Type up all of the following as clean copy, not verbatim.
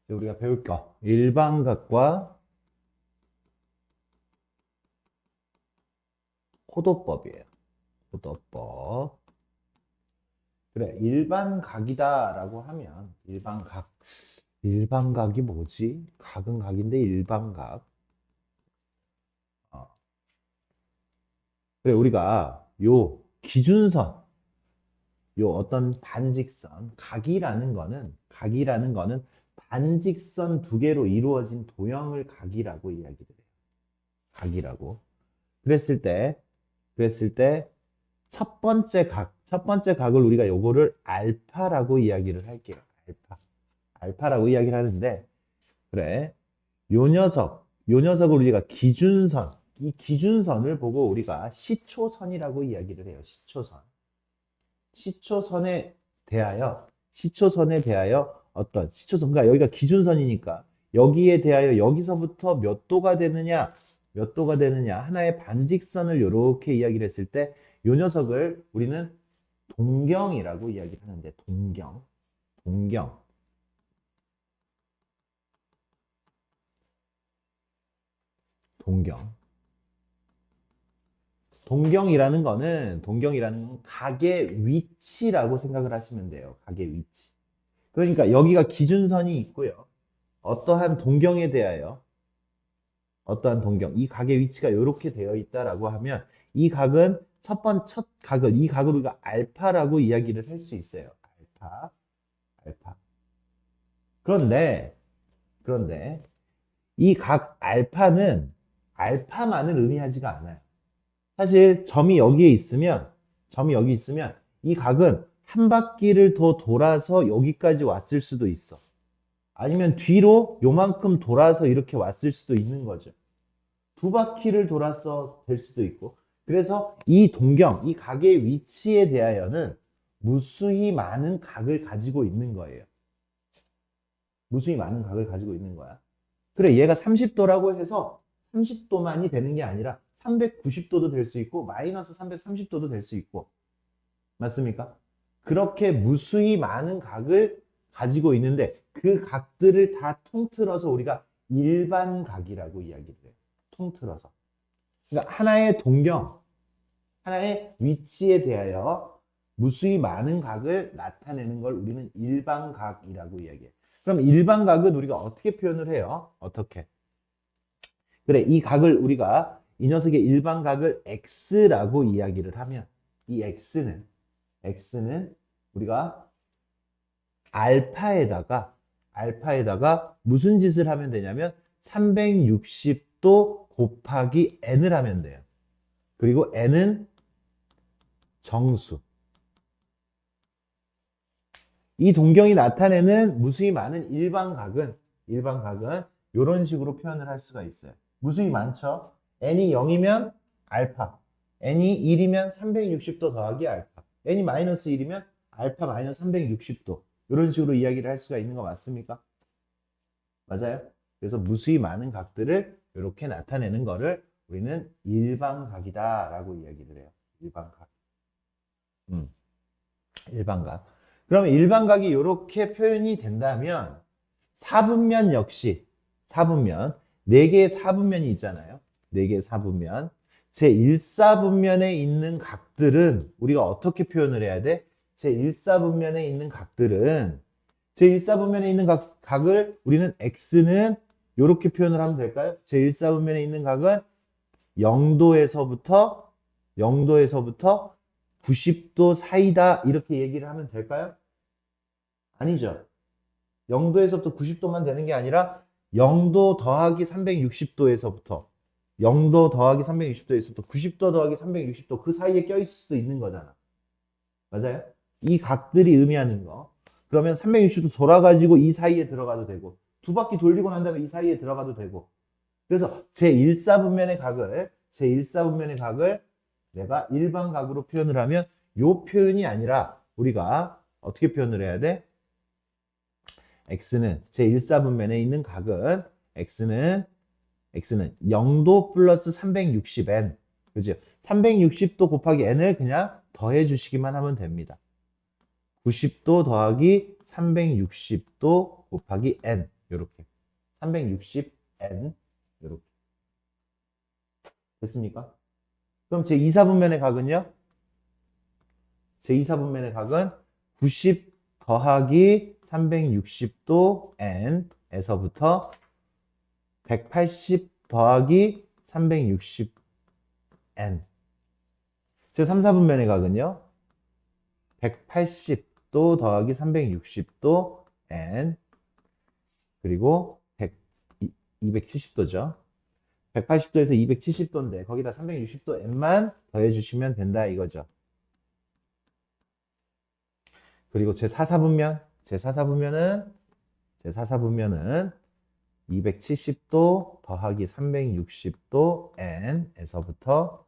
우리가 배울 거 일반각과 호도법이에요. 호도법. 그래, 일반각이다라고 하면 일반각이 뭐지? 각은 각인데 일반각. 어. 그래, 우리가 요 기준선, 요 어떤 반직선, 각이라는 거는 반직선 두 개로 이루어진 도형을 각이라고 이야기를 해요. 각이라고. 그랬을 때, 그랬을 때 첫 번째 각을 우리가 요거를 알파라고 이야기를 할게요. 알파라고 이야기를 하는데, 그래. 요 녀석을 우리가 기준선, 이 기준선을 보고 우리가 시초선이라고 이야기를 해요. 시초선. 시초선에 시초선에 대하여 어떤 시초선, 그러니까 여기가 기준선이니까 여기에 대하여 여기서부터 몇 도가 되느냐, 하나의 반직선을 이렇게 이야기를 했을 때, 요 녀석을 우리는 동경이라고 이야기를 하는데, 동경, 동경. 동경이라는 건 각의 위치라고 생각을 하시면 돼요. 각의 위치. 그러니까 여기가 기준선이 있고요. 어떠한 동경에 대하여 이 각의 위치가 이렇게 되어 있다라고 하면 이 각은 첫 각을 이 각을 우리가 알파라고 이야기를 할 수 있어요. 알파. 그런데 이 각 알파만을 의미하지가 않아요. 사실 점이 여기 있으면 이 각은 한 바퀴를 더 돌아서 여기까지 왔을 수도 있어. 아니면 뒤로 요만큼 돌아서 이렇게 왔을 수도 있는 거죠. 두 바퀴를 돌아서 될 수도 있고. 그래서 이 각의 위치에 대하여는 무수히 많은 각을 가지고 있는 거예요. 무수히 많은 각을 가지고 있는 거야. 그래, 얘가 30도라고 해서 30도만이 되는 게 아니라 390도도 될 수 있고 마이너스 330도도 될 수 있고, 맞습니까? 그렇게 무수히 많은 각을 가지고 있는데 그 각들을 다 통틀어서 우리가 일반각이라고 이야기를 해요. 통틀어서. 그러니까 하나의 위치에 대하여 무수히 많은 각을 나타내는 걸 우리는 일반각이라고 이야기해요. 그럼 일반각은 우리가 어떻게 표현을 해요? 어떻게? 그래, 이 녀석의 일반각을 x라고 이야기를 하면 이 x는 우리가 알파에다가 무슨 짓을 하면 되냐면 360도 곱하기 n을 하면 돼요. 그리고 n은 정수. 이 동경이 나타내는 무수히 많은 일반각은 이런 식으로 표현을 할 수가 있어요. 무수히 많죠? n이 0이면 알파, n이 1이면 360도 더하기 알파, n이 마이너스 1이면 알파 마이너스 360도. 이런 식으로 이야기를 할 수가 있는 거 맞습니까? 맞아요? 그래서 무수히 많은 각들을 이렇게 나타내는 거를 우리는 일반각이다라고 이야기를 해요. 일반각. 일반각. 그러면 일반각이 이렇게 표현이 된다면 사분면 역시 네 개의 사분면이 있잖아요. 네 개의 사분면. 제1사분면에 있는 각들은 우리가 어떻게 표현을 해야 돼? 제1사분면에 있는 각들은 제1사분면에 있는 각을 우리는 x는 이렇게 표현을 하면 될까요? 제1사분면에 있는 각은 0도에서부터 90도 사이다 이렇게 얘기를 하면 될까요? 아니죠. 0도에서부터 90도만 되는 게 아니라 0도 더하기 360도에서부터 90도 더하기 360도 그 사이에 껴있을 수도 있는 거잖아. 맞아요? 이 각들이 의미하는 거. 그러면 360도 돌아가지고 이 사이에 들어가도 되고 두 바퀴 돌리고 난 다음에 이 사이에 들어가도 되고. 그래서 제1사분면의 각을 내가 일반각으로 표현을 하면 요 표현이 아니라 우리가 어떻게 표현을 해야 돼? x는 제1사분면에 있는 각은 x는 0도 플러스 360n. 그죠? 360도 곱하기 n을 그냥 더해 주시기만 하면 됩니다. 90도 더하기 360도 곱하기 n. 요렇게 360n 요렇게 됐습니까? 그럼 제 2사분면의 각은요? 제 2사분면의 각은 90 더하기 360도 n에서부터 180 더하기 360n. 제 3사분면의 각은요? 180도 더하기 360도 n 그리고 270도죠. 180도에서 270도인데 거기다 360도 n만 더해주시면 된다 이거죠. 그리고 제 4사분면은 270도 더하기 360도 n에서부터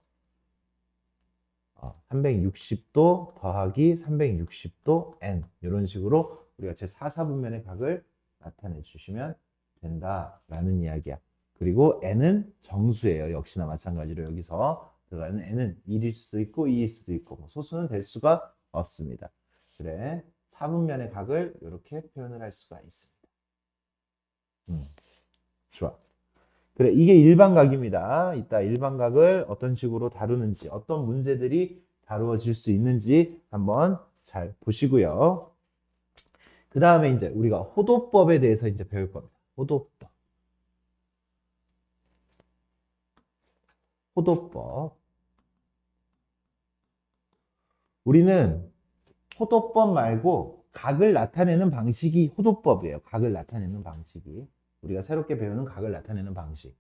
360도 더하기 360도 n 이런 식으로 우리가 제 4사분면의 각을 나타내 주시면 된다라는 이야기야. 그리고 n은 정수예요. 역시나 마찬가지로 여기서 들어가는 n은 1일 수도 있고 2일 수도 있고 뭐 소수는 될 수가 없습니다. 그래, 4분면의 각을 이렇게 표현을 할 수가 있습니다. 좋아. 그래, 이게 일반각입니다. 이따 일반각을 어떤 식으로 다루는지, 어떤 문제들이 다루어질 수 있는지 한번 잘 보시고요. 그 다음에 이제 우리가 호도법에 대해서 이제 배울 겁니다. 호도법. 호도법. 우리는 호도법 말고 각을 나타내는 방식이 호도법이에요. 각을 나타내는 방식이. 우리가 새롭게 배우는 각을 나타내는 방식.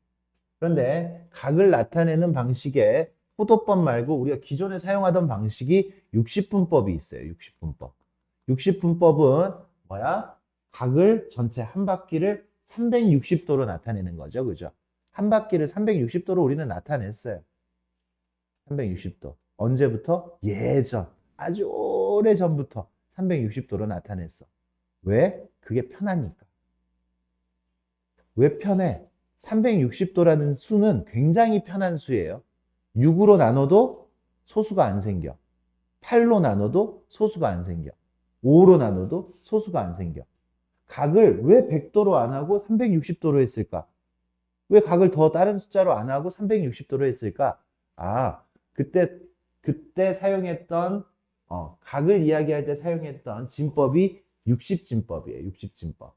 그런데 각을 나타내는 방식에 호도법 말고 우리가 기존에 사용하던 방식이 60분법이 있어요. 60분법. 60분법은 뭐야? 각을 전체 한 바퀴를 360도로 나타내는 거죠. 그죠? 한 바퀴를 360도로 우리는 나타냈어요. 360도. 언제부터? 예전. 아주 오래 전부터 360도로 나타냈어. 왜? 그게 편하니까. 왜 편해? 360도라는 수는 굉장히 편한 수예요. 6으로 나눠도 소수가 안 생겨. 8로 나눠도 소수가 안 생겨. 5로 나눠도 소수가 안 생겨. 각을 왜 100도로 안 하고 360도로 했을까? 왜 각을 더 다른 숫자로 안 하고 360도로 했을까? 아, 그때 사용했던 각을 이야기할 때 사용했던 진법이 60진법이에요. 60진법.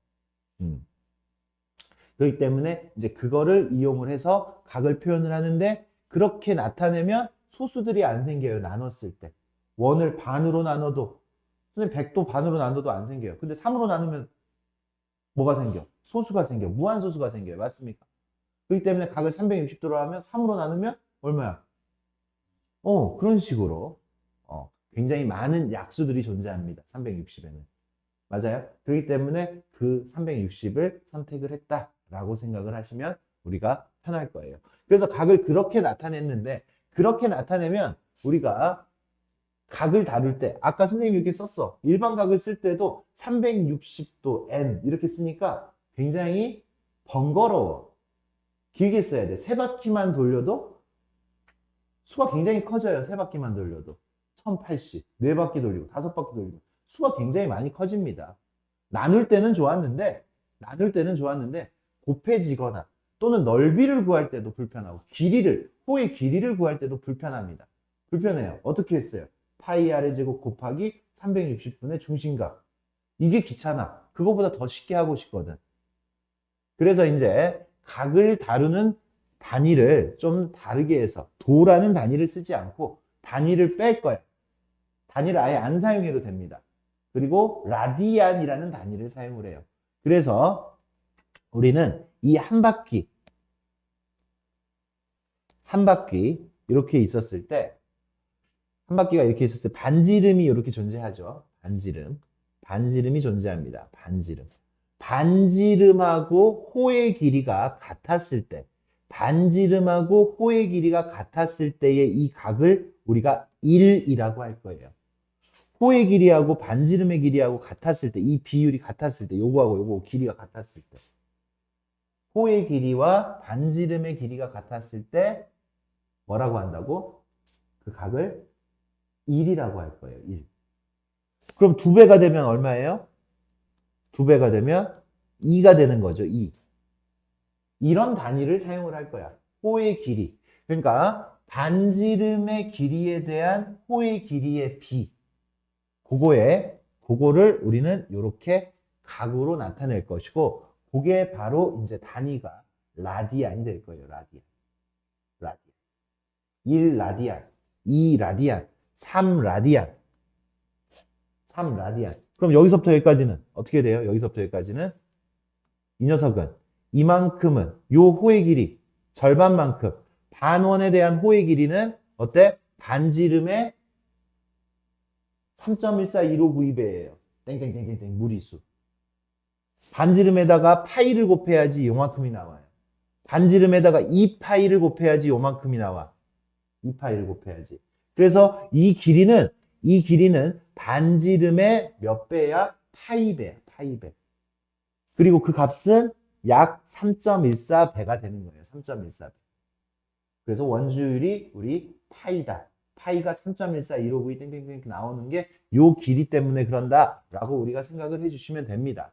그렇기 때문에 이제 그거를 이용을 해서 각을 표현을 하는데 그렇게 나타내면 소수들이 안 생겨요. 나눴을 때. 원을 반으로 나눠도 선생님 100도 반으로 나눠도 안 생겨요. 근데 3으로 나누면 뭐가 생겨? 소수가 생겨. 무한소수가 생겨요. 맞습니까? 그렇기 때문에 각을 360도로 하면 3으로 나누면 얼마야? 그런 식으로 굉장히 많은 약수들이 존재합니다. 360에는. 맞아요? 그렇기 때문에 그 360을 선택을 했다라고 생각을 하시면 우리가 편할 거예요. 그래서 각을 그렇게 나타냈는데 그렇게 나타내면 우리가 각을 다룰 때 아까 선생님이 이렇게 썼어. 일반 각을 쓸 때도 360도 n 이렇게 쓰니까 굉장히 번거로워. 길게 써야 돼. 세 바퀴만 돌려도 수가 굉장히 커져요. 세 바퀴만 돌려도. 1080, 네 바퀴 돌리고, 다섯 바퀴 돌리고. 수가 굉장히 많이 커집니다. 나눌 때는 좋았는데, 곱해지거나 또는 넓이를 구할 때도 불편하고, 호의 길이를 구할 때도 불편합니다. 불편해요. 어떻게 했어요? 파이 r의 제곱 곱하기 360분의 중심각. 이게 귀찮아. 그거보다 더 쉽게 하고 싶거든. 그래서 이제 각을 다루는 단위를 좀 다르게 해서 도라는 단위를 쓰지 않고 단위를 뺄 거야. 단위를 아예 안 사용해도 됩니다. 그리고 라디안이라는 단위를 사용을 해요. 그래서 우리는 이 한 바퀴 이렇게 있었을 때 한 바퀴가 이렇게 있었을 때 반지름이 이렇게 존재하죠. 반지름이 존재합니다. 반지름하고 호의 길이가 같았을 때 때의 이 각을 우리가 1이라고 할 거예요. 호의 길이하고 반지름의 길이하고 같았을 때, 이 비율이 같았을 때, 요거하고 요거 길이가 같았을 때, 호의 길이와 반지름의 길이가 같았을 때 뭐라고 한다고? 그 각을 1이라고 할 거예요. 1. 그럼 2배가 되면 얼마예요? 2배가 되면 2가 되는 거죠. 2. 이런 단위를 사용을 할 거야. 호의 길이. 그러니까 반지름의 길이에 대한 호의 길이의 비. 그거를 우리는 이렇게 각으로 나타낼 것이고, 그게 바로 이제 단위가 라디안이 될 거예요. 라디안. 라디안. 1라디안, 2라디안, 3라디안. 3라디안. 그럼 여기서부터 여기까지는 어떻게 돼요? 여기서부터 여기까지는 이 녀석은 이만큼은 요 호의 길이 절반만큼, 반원에 대한 호의 길이는 어때? 반지름의 3.141592배예요. 땡땡땡땡땡 무리수. 반지름에다가 파이를 곱해야지 요만큼이 나와요. 반지름에다가 2파이를 곱해야지 요만큼이 나와. 2파이를 곱해야지. 그래서 이 길이는 반지름의 몇 배야? 파이배야. 파이배. 그리고 그 값은 약 3.14배가 되는 거예요. 3.14배. 그래서 원주율이 우리 파이다. 파이가 3.1415V 땡땡땡 나오는 게 요 길이 때문에 그런다 라고 우리가 생각을 해주시면 됩니다.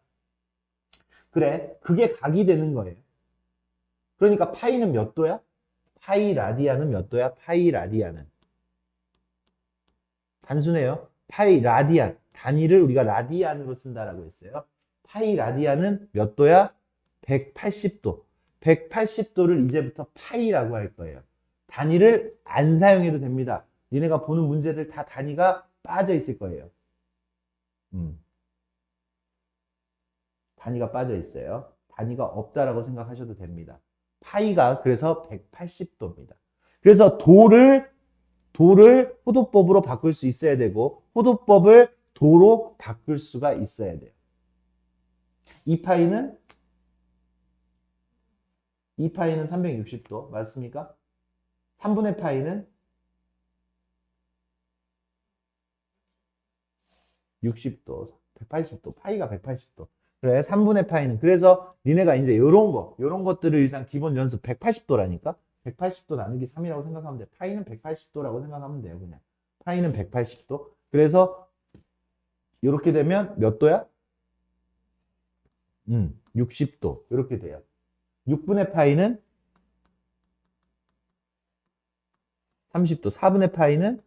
그래, 그게 각이 되는 거예요. 그러니까 파이는 몇 도야? 파이 라디안은 몇 도야? 파이 라디안은 단순해요. 파이 라디안 단위를 우리가 라디안으로 쓴다라고 했어요. 파이 라디안은 몇 도야? 180도. 180도를 이제부터 파이라고 할 거예요. 단위를 안 사용해도 됩니다. 니네가 보는 문제들 다 단위가 빠져 있을 거예요. 단위가 빠져 있어요. 단위가 없다라고 생각하셔도 됩니다. 파이가 그래서 180도입니다. 그래서 도를 호도법으로 바꿀 수 있어야 되고, 호도법을 도로 바꿀 수가 있어야 돼요. 이 파이는 360도 맞습니까? 3분의 파이는 60도, 180도, 파이가 180도. 그래, 3분의 파이는. 그래서 니네가 이제 요런 것들을 일단 기본 연습 180도라니까? 180도 나누기 3이라고 생각하면 돼. 파이는 180도라고 생각하면 돼요, 그냥. 파이는 180도. 그래서 이렇게 되면 몇 도야? 60도. 이렇게 돼요. 6분의 파이는 30도. 4분의 파이는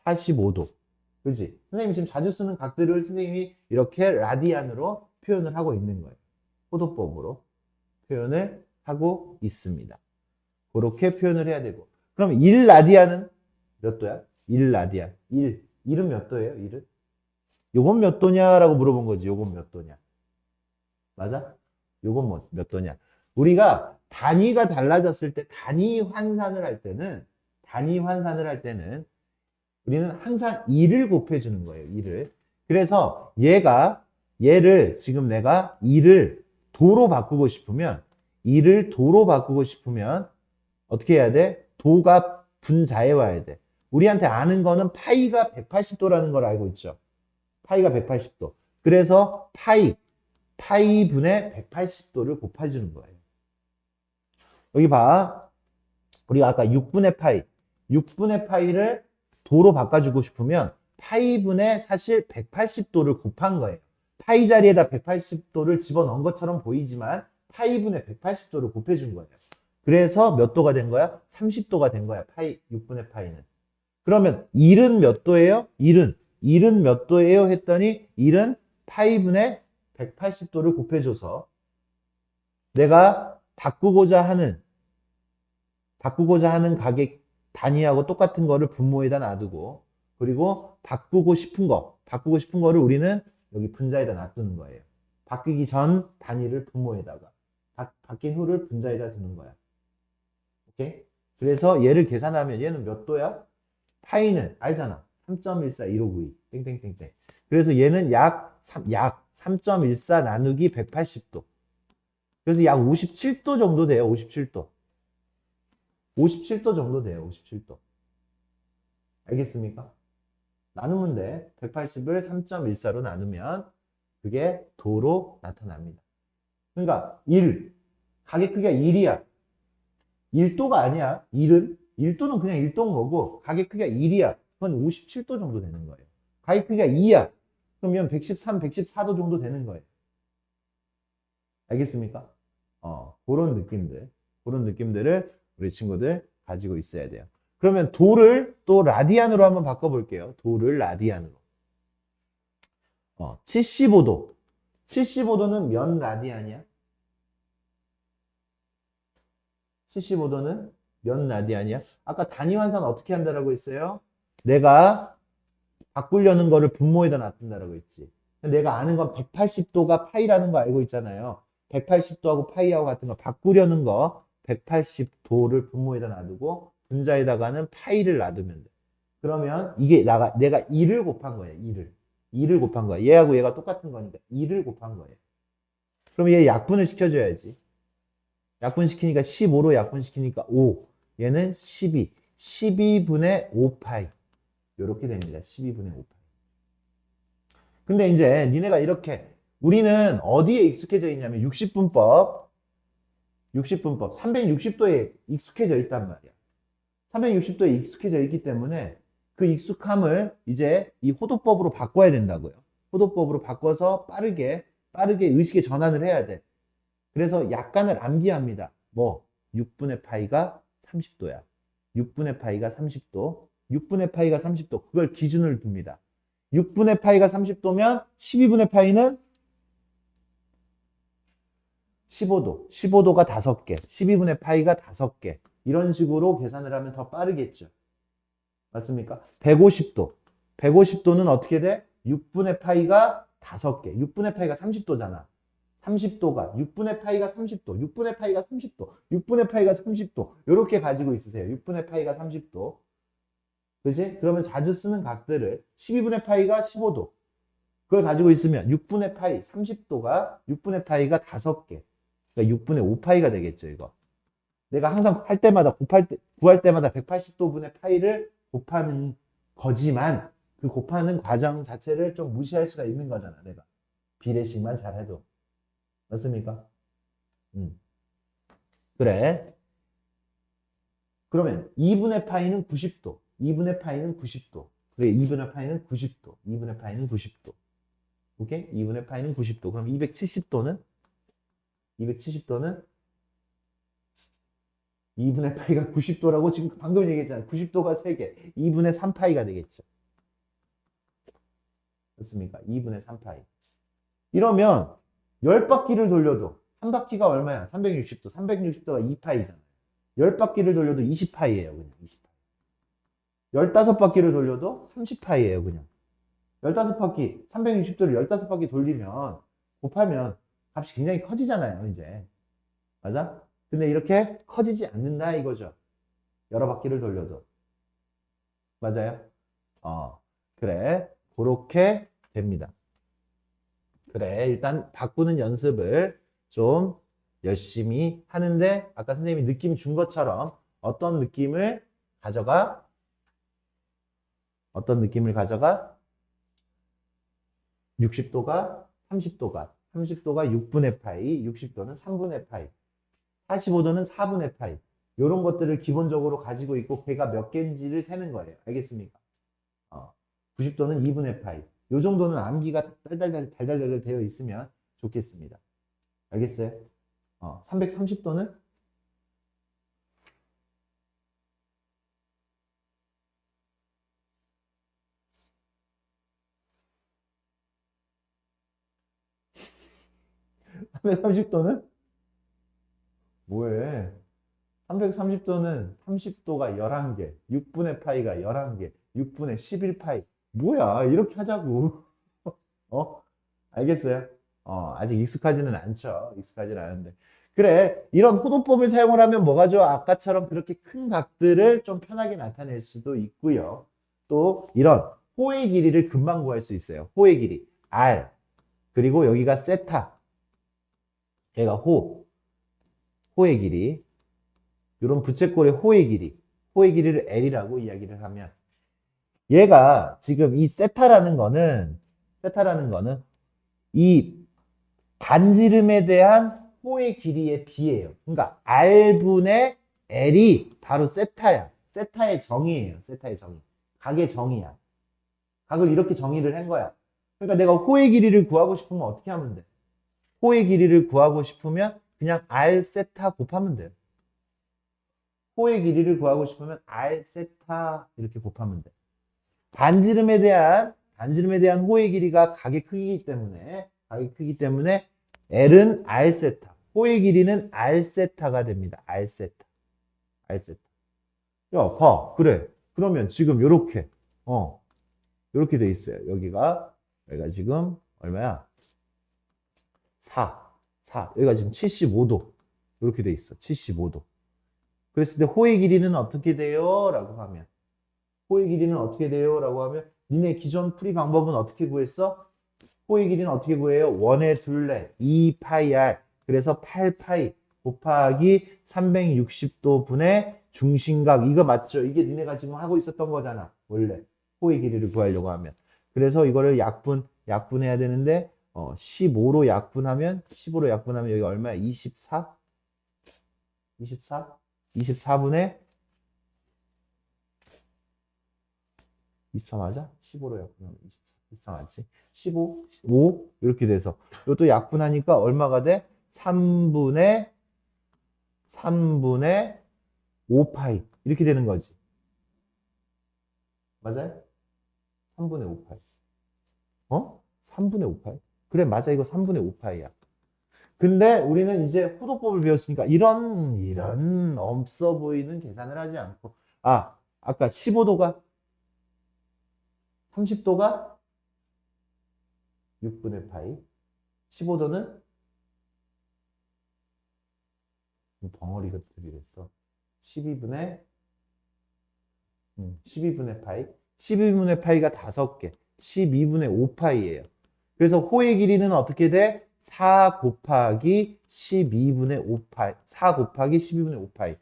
45도. 그렇지? 선생님이 지금 자주 쓰는 각들을 선생님이 이렇게 라디안으로 표현을 하고 있는 거예요. 호도법으로 표현을 하고 있습니다. 그렇게 표현을 해야 되고. 그럼 1라디안은 몇 도야? 1라디안. 1은 몇 도예요? 1은? 요건 몇 도냐라고 물어본 거지. 요건 몇 도냐? 맞아? 요건 몇 도냐? 우리가 단위가 달라졌을 때 단위 환산을 할 때는 우리는 항상 2를 곱해주는 거예요. 2를. 그래서 얘를 지금 내가 2를 도로 바꾸고 싶으면 어떻게 해야 돼? 도가 분자에 와야 돼. 우리한테 아는 거는 파이가 180도라는 걸 알고 있죠. 파이가 180도. 그래서 파이분의 180도를 곱해주는 거예요. 여기 봐. 우리가 아까 6분의 파이를 도로 바꿔주고 싶으면 파이분의 사실 180도를 곱한 거예요. 파이 자리에다 180도를 집어넣은 것처럼 보이지만 파이분의 180도를 곱해준 거예요. 그래서 몇 도가 된 거야? 30도가 된 거야. 6분의 파이는. 그러면 1은 몇 도예요? 1은 몇 도예요? 했더니 1은 파이분의 180도를 곱해줘서 내가 바꾸고자 하는 가격 단위하고 똑같은 거를 분모에다 놔두고, 그리고 바꾸고 싶은 거를 우리는 여기 분자에다 놔두는 거예요. 바뀌기 전 단위를 분모에다가, 바뀐 후를 분자에다 두는 거야. 오케이? 그래서 얘를 계산하면 얘는 몇 도야? 파이는 알잖아. 3.141592 땡땡땡땡. 그래서 얘는 약 3.14 나누기 180도. 그래서 약 57도 정도 돼요. 57도. 57도 정도 돼요. 57도. 알겠습니까? 나누면 돼. 180을 3.14로 나누면 그게 도로 나타납니다. 그러니까 가격 크기가 1이야. 1도가 아니야. 1도는 그냥 1도인 거고 가격 크기가 1이야. 그건 57도 정도 되는 거예요. 가격 크기가 2야. 그러면 113, 114도 정도 되는 거예요. 알겠습니까? 그런 느낌들을 우리 친구들 가지고 있어야 돼요. 그러면 도를 또 라디안으로 한번 바꿔볼게요. 도를 라디안으로. 75도. 75도는 몇 라디안이야? 75도는 몇 라디안이야? 아까 단위 환산 어떻게 한다라고 했어요? 내가 바꾸려는 거를 분모에다 놔둔다라고 했지. 내가 아는 건 180도가 파이라는 거 알고 있잖아요. 180도하고 파이하고 같은 거 바꾸려는 거 180도를 분모에다 놔두고 분자에다가는 파이를 놔두면 돼. 그러면 이게 내가 2를 곱한 거예요. 2를 곱한 거야. 얘하고 얘가 똑같은 거니까 2를 곱한 거예요. 그럼 얘 약분을 시켜줘야지. 약분시키니까 15로 약분시키니까 5. 얘는 12. 12분의 5파이. 이렇게 됩니다. 12분의 5파이. 근데 이제 니네가 이렇게 우리는 어디에 익숙해져 있냐면 60분법 360도에 익숙해져 있단 말이야. 360도에 익숙해져 있기 때문에 그 익숙함을 이제 이 호도법으로 바꿔야 된다고요. 호도법으로 바꿔서 빠르게 의식의 전환을 해야 돼. 그래서 약간을 암기합니다. 6분의 파이가 30도야. 6분의 파이가 30도. 6분의 파이가 30도. 그걸 기준을 둡니다. 6분의 파이가 30도면 12분의 파이는 15도. 15도가 5개. 12분의 파이가 5개. 이런 식으로 계산을 하면 더 빠르겠죠. 맞습니까? 150도. 150도는 어떻게 돼? 6분의 파이가 5개. 6분의 파이가 30도잖아. 30도가 6분의 파이가 30도, 6분의 파이가 30도, 6분의 파이가 30도 이렇게 가지고 있으세요. 6분의 파이가 30도. 그지? 그러면 자주 쓰는 각들을 12분의 파이가 15도 그걸 가지고 있으면 6분의 파이 30도가 6분의 파이가 5개. 그러니까 6분의 5파이가 되겠죠, 이거. 내가 항상 할 때마다 구할 때마다 180도분의 파이를 곱하는 거지만 그 곱하는 과정 자체를 좀 무시할 수가 있는 거잖아, 내가. 비례식만 잘해도. 맞습니까? 그래. 그러면 2분의 파이는 90도. 2분의 파이는 90도. 그래, 2분의 파이는 90도. 2분의 파이는 90도. 오케이? 2분의 파이는 90도. 그럼 270도는? 270도는? 2분의 파이가 90도라고 지금 방금 얘기했잖아. 90도가 3개. 2분의 3파이가 되겠죠. 맞습니까? 2분의 3파이. 이러면 10바퀴를 돌려도 한 바퀴가 얼마야? 360도. 360도가 2파이잖아요. 10바퀴를 돌려도 20파이예요. 그냥 20파이. 15바퀴를 돌려도 30파이예요. 그냥. 15바퀴, 360도를 15바퀴 돌리면 곱하면 값이 굉장히 커지잖아요. 이제. 맞아? 근데 이렇게 커지지 않는다 이거죠. 여러 바퀴를 돌려도. 맞아요? 그래. 그렇게 됩니다. 그래, 일단 바꾸는 연습을 좀 열심히 하는데 아까 선생님이 느낌 준 것처럼 어떤 느낌을 가져가? 60도가 30도가 6분의 파이, 60도는 3분의 파이, 45도는 4분의 파이. 이런 것들을 기본적으로 가지고 있고 걔가 몇 개인지를 세는 거예요. 알겠습니까? 90도는 2분의 파이. 요 정도는 암기가 달달달 되어 있으면 좋겠습니다. 알겠어요? 330도는 330도는 뭐해? 330도는 30도가 11개, 6분의 파이가 11개, 6분의 11파이. 뭐야? 이렇게 하자고. 알겠어요? 아직 익숙하지는 않죠. 익숙하지는 않은데. 그래, 이런 호도법을 사용을 하면 뭐가 좋아? 아까처럼 그렇게 큰 각들을 좀 편하게 나타낼 수도 있고요. 또 이런 호의 길이를 금방 구할 수 있어요. 호의 길이. R. 그리고 여기가 세타. 얘가 호의 길이. 이런 부채꼴의 호의 길이를 L이라고 이야기를 하면 얘가 지금 이 세타라는 거는 이 반지름에 대한 호의 길이의 비예요. 그러니까 R분의 L이 바로 세타야. 세타의 정의예요. 세타의 정의. 각의 정의야. 각을 이렇게 정의를 한 거야. 그러니까 내가 호의 길이를 구하고 싶으면 어떻게 하면 돼? 호의 길이를 구하고 싶으면 그냥 r 세타 곱하면 돼요. 호의 길이를 구하고 싶으면 r 세타 이렇게 곱하면 돼. 반지름에 대한 호의 길이가 각의 크기이기 때문에 L은 R 세타, 호의 길이는 R 세타가 됩니다. R 세타, R 세타. 야, 봐, 그래. 그러면 지금 요렇게 돼 있어요. 여기가 지금 얼마야? 4. 여기가 지금 75도. 이렇게 돼 있어. 75도. 그랬을 때 호의 길이는 어떻게 돼요? 라고 하면 호의 길이는 어떻게 돼요? 라고 하면 니네 기존 풀이 방법은 어떻게 구했어? 호의 길이는 어떻게 구해요? 원의 둘레 2파이 r 그래서 8파이 곱하기 360도 분의 중심각 이거 맞죠? 이게 니네가 지금 하고 있었던 거잖아. 원래 호의 길이를 구하려고 하면 그래서 이거를 약분해야 되는데 15로 약분하면 여기 얼마야? 24? 24분의 24 맞아? 15로 약분하면 24 맞지? 5 이렇게 돼서 이것도 약분하니까 얼마가 돼? 3분의 5파이 이렇게 되는 거지. 맞아요? 3분의 5파이. 3분의 5파이? 그래 맞아 이거 3분의 5파이야. 근데 우리는 이제 호도법을 배웠으니까 이런 없어 보이는 계산을 하지 않고 아까 15도가 30도가 6분의 파이 15도는 벙어리 것들이 됐어 12분의 파이 12분의 파이가 5개 12분의 5파이예요 그래서 호의 길이는 어떻게 돼? 4 곱하기 12분의 5파이 4 곱하기 12분의 5파이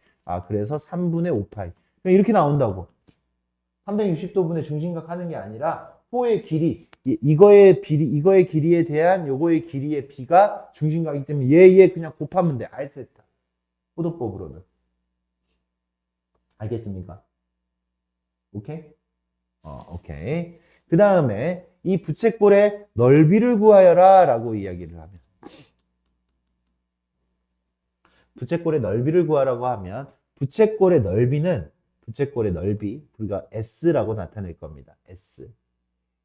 그래서 3분의 5파이 이렇게 나온다고 360도분의 중심각 하는 게 아니라 호의 길이 이거의 길이에 대한 요거의 길이의 비가 중심각이기 때문에 얘 그냥 곱하면 돼. R세타. 호도법으로는. 알겠습니까? 오케이? 오케이. 그 다음에 이 부채꼴의 넓이를 구하여라 라고 이야기를 하면 부채꼴의 넓이를 구하라고 하면 부채꼴의 넓이 우리가 S라고 나타낼 겁니다.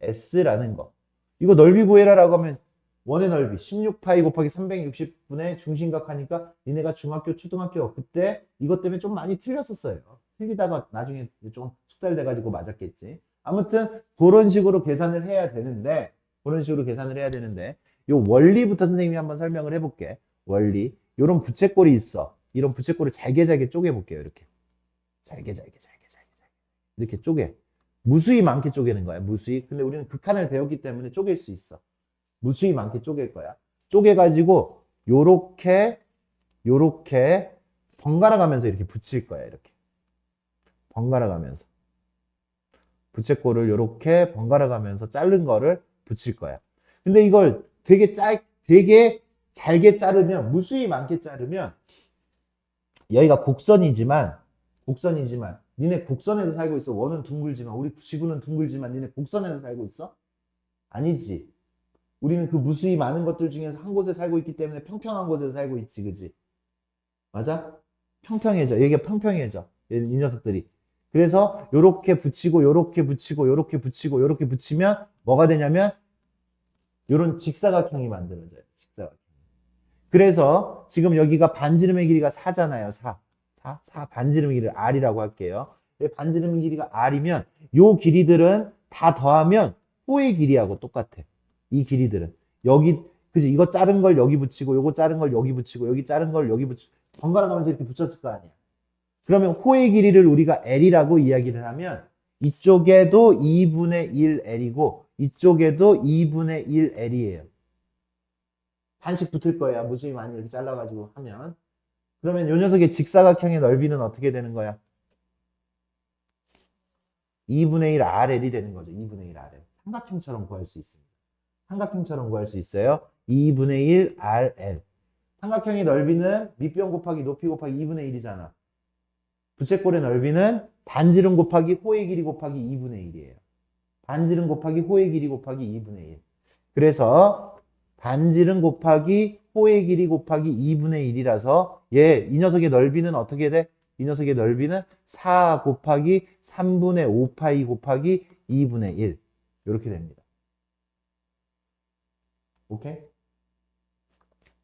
S라는 거. 이거 넓이 구해라라고 하면 원의 넓이 16파이 곱하기 360분의 중심각 하니까 니네가 중학교, 초등학교 그때 이것 때문에 좀 많이 틀렸었어요. 틀리다가 나중에 좀 숙달돼가지고 맞았겠지. 아무튼 그런 식으로 계산을 해야 되는데 요 원리부터 선생님이 한번 설명을 해볼게. 원리. 요런 부채꼴이 있어. 이런 부채꼴을 잘게 쪼개볼게요. 이렇게. 잘게. 이렇게 쪼개. 무수히 많게 쪼개는 거야. 무수히. 근데 우리는 극한을 배웠기 때문에 쪼갤 수 있어. 무수히 많게 쪼갤 거야. 쪼개가지고 요렇게 번갈아 가면서 이렇게 붙일 거야. 이렇게. 번갈아 가면서. 부채꼴을 요렇게 번갈아 가면서 자른 거를 붙일 거야. 근데 이걸 되게 잘게 자르면 무수히 많게 자르면 여기가 곡선이지만 니네 곡선에서 살고 있어. 원은 둥글지만 우리 지구는 둥글지만 니네 곡선에서 살고 있어? 아니지. 우리는 그 무수히 많은 것들 중에서 한 곳에 살고 있기 때문에 평평한 곳에서 살고 있지. 그지? 맞아? 평평해져. 여기가 평평해져. 이 녀석들이. 그래서 요렇게 붙이고 요렇게 붙이면 뭐가 되냐면 요런 직사각형이 만들어져요. 직사각형. 그래서 지금 여기가 반지름의 길이가 4잖아요. 4 반지름의 길이를 R이라고 할게요. 반지름의 길이가 R이면 요 길이들은 다 더하면 호의 길이하고 똑같아. 이 길이들은. 그지? 이거 자른 걸 여기 붙이고 요거 자른 걸 여기 붙이고 여기 자른 걸 여기 붙이고 번갈아 가면서 이렇게 붙였을 거 아니야. 그러면 호의 길이를 우리가 L이라고 이야기를 하면 이쪽에도 2분의 1L이고 이쪽에도 2분의 1L이에요. 반씩 붙을 거야. 무수히 많이 이렇게 잘라가지고 하면. 그러면 요 녀석의 직사각형의 넓이는 어떻게 되는 거야? 2분의 1 RL이 되는 거죠. 2분의 1 RL. 삼각형처럼 구할 수 있습니다. 삼각형처럼 구할 수 있어요. 2분의 1 RL. 삼각형의 넓이는 밑변 곱하기 높이 곱하기 2분의 1이잖아. 부채꼴의 넓이는 반지름 곱하기 호의 길이 곱하기 2분의 1이에요. 반지름 곱하기 호의 길이 곱하기 2분의 1. 그래서 반지름 곱하기 호의 길이 곱하기 2분의 1이라서 이 녀석의 넓이는 어떻게 돼? 이 녀석의 넓이는 4 곱하기 3분의 5파이 곱하기 2분의 1 이렇게 됩니다. 오케이?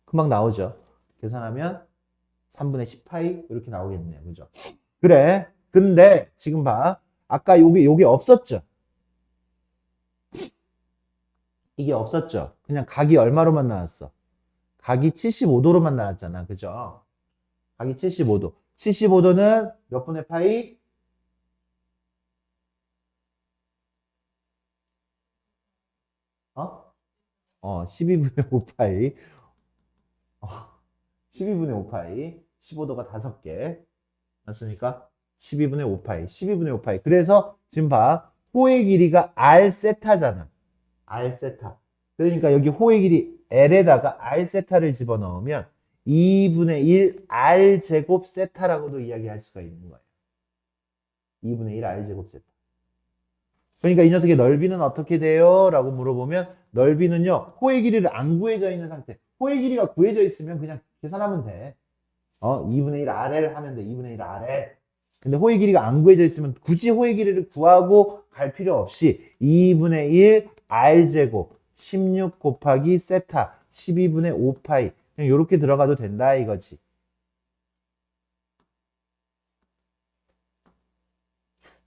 금방 나오죠? 계산하면 3분의 10파이 이렇게 나오겠네요. 그죠? 그래. 근데 지금 봐. 아까 요게 없었죠? 이게 없었죠? 그냥 각이 얼마로만 나왔어? 각이 75도로만 나왔잖아. 그죠? 각이 75도. 75도는 몇 분의 파이? 12분의 5파이. 12분의 5파이. 15도가 5개. 맞습니까? 12분의 5파이. 12분의 5파이. 그래서 지금 봐. 호의 길이가 r 세타잖아. r 세타. 그러니까 여기 호의 길이 L에다가 r 세타를 집어넣으면 2분의 1 r 제곱 세타라고도 이야기할 수가 있는 거예요. 2분의 1 r 제곱 세타. 그러니까 이 녀석의 넓이는 어떻게 돼요? 라고 물어보면 넓이는요. 호의 길이를 안 구해져 있는 상태. 호의 길이가 구해져 있으면 그냥 계산하면 돼. 2분의 1 r을 하면 돼. 2분의 1 r을. 근데 호의 길이가 안 구해져 있으면 굳이 호의 길이를 구하고 갈 필요 없이 2분의 1 r제곱 16 곱하기 세타 12분의 5파이 그냥 이렇게 들어가도 된다 이거지.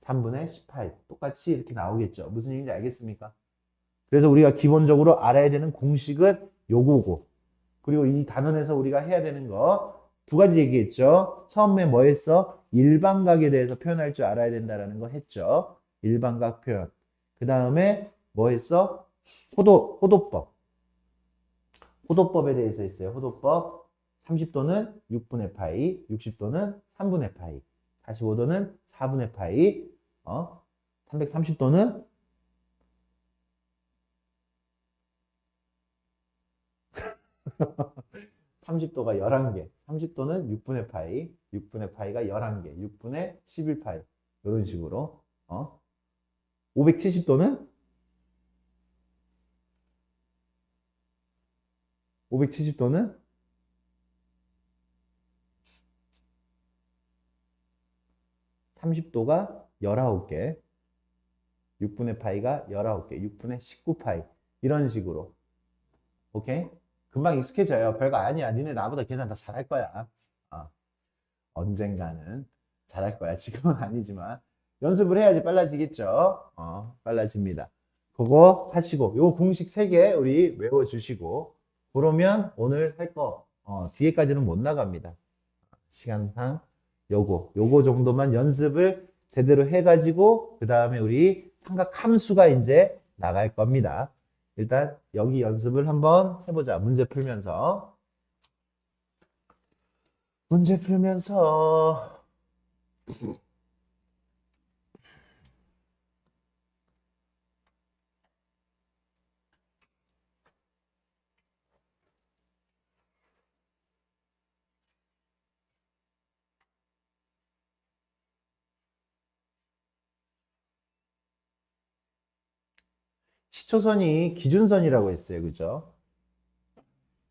삼분의 18. 똑같이 이렇게 나오겠죠. 무슨 얘기인지 알겠습니까? 그래서 우리가 기본적으로 알아야 되는 공식은 요거고. 그리고 이 단원에서 우리가 해야 되는 거 두 가지 얘기했죠. 처음에 뭐 했어? 일반각에 대해서 표현할 줄 알아야 된다라는 거 했죠. 일반각 표현. 그 다음에 뭐 했어? 호도법. 호도법에 대해서 했어요. 호도법. 30도는 6분의 파이, 60도는 3분의 파이, 45도는 4분의 파이, 330도는 30도가 11개, 30도는 6분의 파이, 6분의 파이가 11개, 6분의 11파이 이런 식으로 570도는 570도는 30도가 19개, 6분의 파이가 19개, 6분의 19파이 이런 식으로 오케이? 금방 익숙해져요. 별거 아니야. 니네 나보다 계산 더 잘할 거야. 어, 언젠가는 잘할 거야. 지금은 아니지만 연습을 해야지 빨라지겠죠. 빨라집니다. 그거 하시고 요 공식 3개 우리 외워주시고 그러면 오늘 할 거 뒤에까지는 못 나갑니다. 시간상 요거 정도만 연습을 제대로 해가지고 그 다음에 우리 삼각 함수가 이제 나갈 겁니다. 일단 여기 연습을 한번 해보자. 문제 풀면서 시초선이 기준선이라고 했어요. 그죠?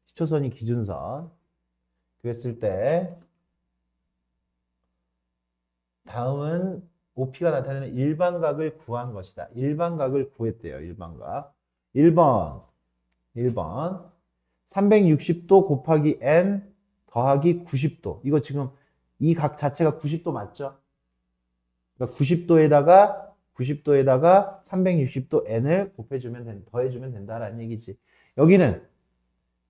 시초선이 기준선. 그랬을 때 다음은 OP가 나타내는 일반각을 구한 것이다. 일반각을 구했대요. 일반각. 1번 360도 곱하기 n 더하기 90도. 이거 지금 이 각 자체가 90도 맞죠? 그러니까 90도에다가 360도 n을 더해주면 된다라는 얘기지. 여기는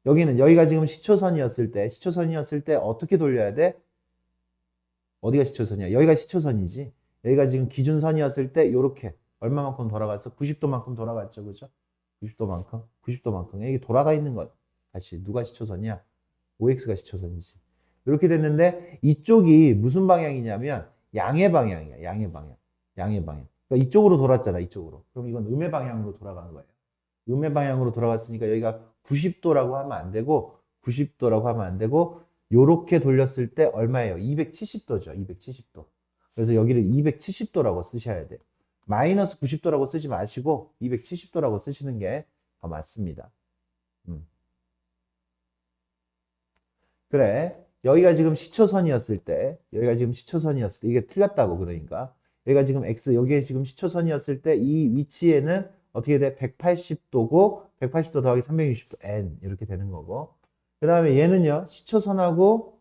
여기가 지금 시초선이었을 때 어떻게 돌려야 돼? 어디가 시초선이야? 여기가 시초선이지. 여기가 지금 기준선이었을 때 요렇게 얼마만큼 돌아갔어? 90도만큼 돌아갔죠. 그죠? 90도만큼. 여기 돌아가 있는 것. 다시 누가 시초선이야? OX가 시초선이지. 이렇게 됐는데 이쪽이 무슨 방향이냐면 양의 방향이야. 양의 방향. 그러니까 이쪽으로 돌았잖아. 이쪽으로. 그럼 이건 음의 방향으로 돌아가는 거예요. 음의 방향으로 돌아갔으니까 여기가 90도라고 하면 안 되고 요렇게 돌렸을 때 얼마예요? 270도죠. 270도. 그래서 여기를 270도라고 쓰셔야 돼요. 마이너스 90도라고 쓰지 마시고 270도라고 쓰시는 게 더 맞습니다. 그래. 여기가 지금 시초선이었을 때, 이게 틀렸다고 그러니까. 여기가 지금 x, 여기에 지금 시초선이었을 때 이 위치에는 어떻게 돼? 180도고 180도 더하기 360도 n 이렇게 되는 거고. 그 다음에 얘는요. 시초선하고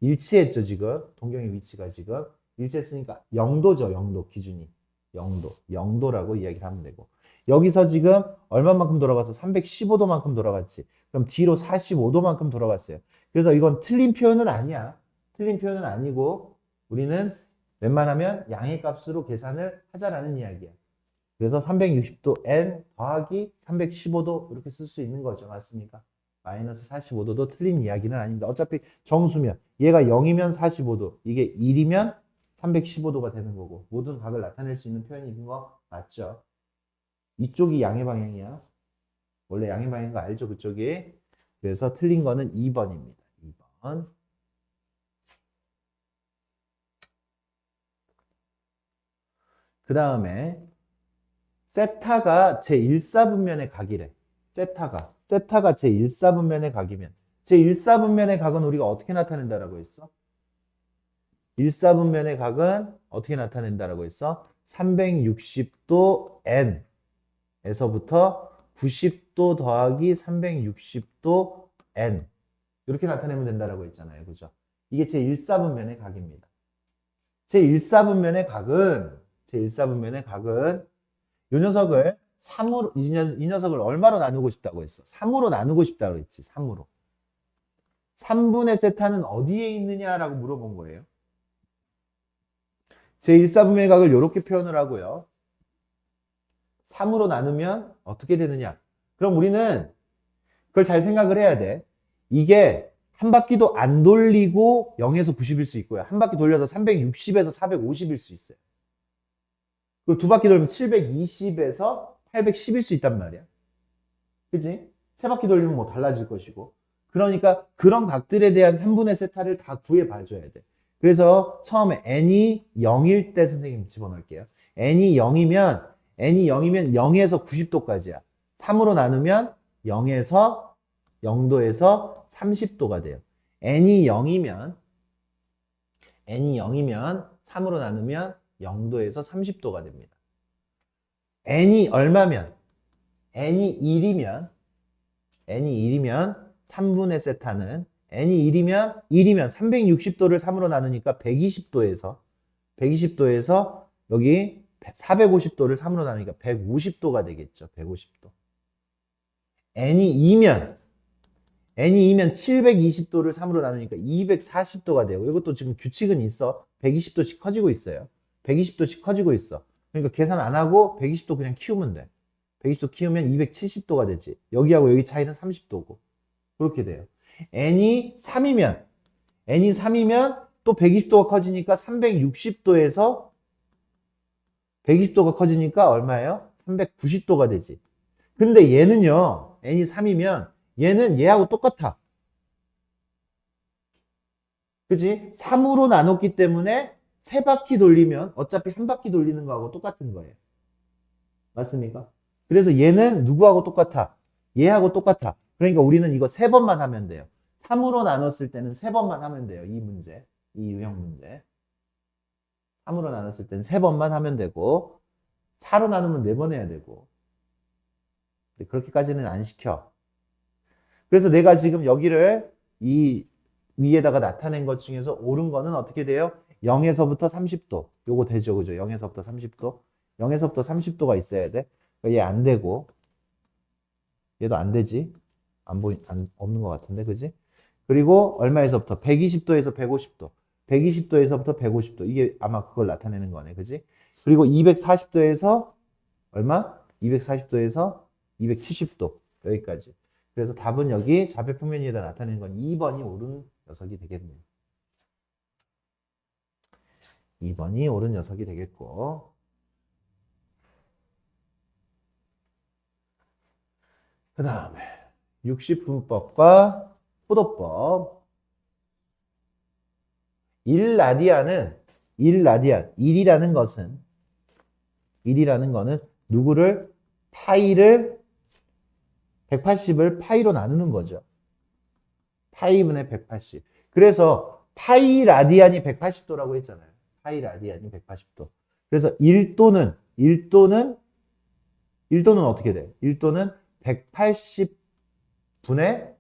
일치했죠, 지금. 동경의 위치가 지금. 일치했으니까 0도죠, 0도 기준이. 0도. 0도라고 이야기를 하면 되고. 여기서 지금 얼마만큼 돌아가서 315도만큼 돌아갔지. 그럼 뒤로 45도만큼 돌아갔어요. 그래서 이건 틀린 표현은 아니야. 틀린 표현은 아니고 우리는 웬만하면 양의 값으로 계산을 하자라는 이야기야. 그래서 360도 n 더하기 315도 이렇게 쓸 수 있는 거죠. 맞습니까? 마이너스 45도도 틀린 이야기는 아닙니다. 어차피 정수면 얘가 0이면 45도, 이게 1이면 315도가 되는 거고 모든 각을 나타낼 수 있는 표현인 거 맞죠? 이쪽이 양의 방향이야. 원래 양의 방향인 거 알죠? 그쪽이. 그래서 틀린 거는 2번입니다. 2번. 그 다음에 세타가 제1사분면의 각이래. 세타가 제1사분면의 각이면 제1사분면의 각은 우리가 어떻게 나타낸다라고 했어? 1사분면의 각은 어떻게 나타낸다라고 했어? 360도 n에서부터 90도 더하기 360도 n 이렇게 나타내면 된다라고 했잖아요. 그죠? 이게 제1사분면의 각입니다. 제1사분면의 각은 이 녀석을 3으로 이 녀석을 얼마로 나누고 싶다고 했어? 3으로 나누고 싶다고 했지. 3으로. 3분의 세타는 어디에 있느냐라고 물어본 거예요. 제1사분면의 각을 이렇게 표현을 하고요. 3으로 나누면 어떻게 되느냐? 그럼 우리는 그걸 잘 생각을 해야 돼. 이게 한 바퀴도 안 돌리고 0에서 90일 수 있고요. 한 바퀴 돌려서 360에서 450일 수 있어요. 그리고 두 바퀴 돌면 720에서 810일 수 있단 말이야. 그치? 세 바퀴 돌리면 뭐 달라질 것이고. 그러니까 그런 각들에 대한 3분의 세타를 다 구해 봐줘야 돼. 그래서 처음에 n이 0일 때 선생님 집어넣을게요. n이 0이면 0에서 90도까지야. 3으로 나누면 0에서 0도에서 30도가 돼요. n이 0이면 3으로 나누면 0도에서 30도가 됩니다. n이 얼마면? n이 1이면 3분의 세타는 n이 1이면 360도를 3으로 나누니까 120도에서 여기 450도를 3으로 나누니까 150도가 되겠죠. 150도. n이 2면 720도를 3으로 나누니까 240도가 돼요. 이것도 지금 규칙은 있어. 120도씩 커지고 있어요. 120도씩 커지고 있어. 그러니까 계산 안 하고 120도 그냥 키우면 돼. 120도 키우면 270도가 되지. 여기하고 여기 차이는 30도고. 그렇게 돼요. n이 3이면 또 120도가 커지니까 360도에서 120도가 커지니까 얼마예요? 390도가 되지. 근데 얘는요. n이 3이면 얘는 얘하고 똑같아. 그치? 3으로 나눴기 때문에 세 바퀴 돌리면 어차피 한 바퀴 돌리는 거하고 똑같은 거예요. 맞습니까? 그래서 얘는 누구하고 똑같아? 얘하고 똑같아. 그러니까 우리는 이거 세 번만 하면 돼요. 3으로 나눴을 때는 세 번만 하면 돼요. 이 문제. 이 유형 문제. 3으로 나눴을 때는 세 번만 하면 되고 4로 나누면 네 번 해야 되고 그렇게까지는 안 시켜. 그래서 내가 지금 여기를 이 위에다가 나타낸 것 중에서 옳은 거는 어떻게 돼요? 0에서부터 30도. 요거 되죠. 그죠? 0에서부터 30도. 0에서부터 30도가 있어야 돼. 얘 안 되고 얘도 안 되지. 없는 것 같은데. 그지? 그리고 얼마에서부터? 120도에서 150도. 120도에서부터 150도. 이게 아마 그걸 나타내는 거네. 그지? 그리고 240도에서 얼마? 240도에서 270도. 여기까지. 그래서 답은 여기 좌표평면 위에다 나타내는 건 2번이 옳은 녀석이 되겠네요. 2번이 옳은 녀석이 되겠고. 그 다음에 60분법과 포도법. 1라디안은 1이라는 거는 누구를 파이를 180을 파이로 나누는 거죠. 파이분의 180. 그래서 파이 라디안이 180도라고 했잖아요. 파이 라디안이 180도. 그래서 1도는 어떻게 돼? 1도는 180분의